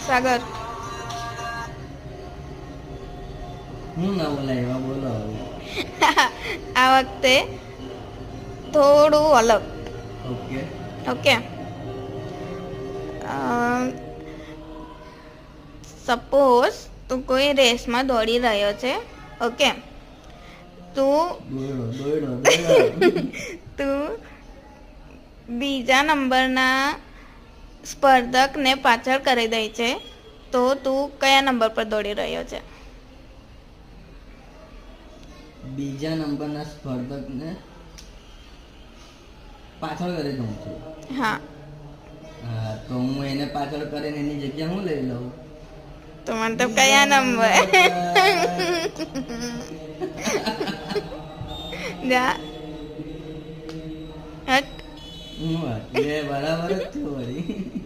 સાગર હું ના બોલાય બોલો હવે. આ વખતે થોડું અલગ. ઓકે. ઓકે. સપોઝ તું કોઈ રેસમાં દોડી રહ્યો છે. ઓકે. તું દોડો દોડો દોડો. તું બીજા નંબરના સ્પર્ધકને પાછળ કરી દે છે, તો તું કયા નંબર પર દોડી રહ્યો છે? બીજા નંબરના સ્પર્ધકને પાછળ કરી દઉં છું. હા. હા, તો હું એને પાછળ કરીને એની જગ્યા હું લઈ લઉં. તો મતલબ કયા નંબર? જા હટ. હું વાત બરાબર જ છું વળી.